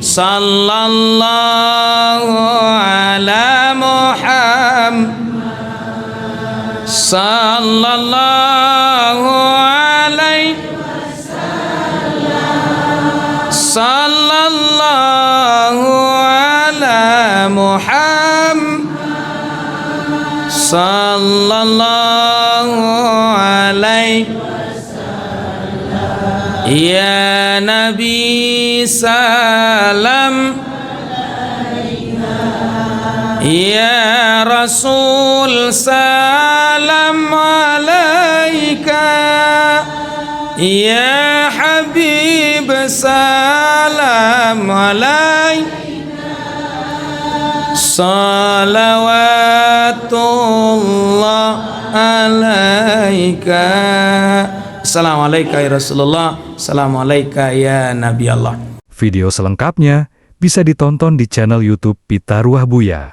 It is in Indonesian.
Sallallahu ala Muhammad. Sallallahu alaihi sallallahu ala Muhammad. Sallallahu alaihi ya Nabi salam, ya Rasul salam alaika, ya Habib salam alaika, salawatullah alaika. Assalamualaikum ya Rasulullah, assalamualaikum ya Nabi Allah. Video selengkapnya bisa ditonton di channel YouTube Pita Ruah Buya.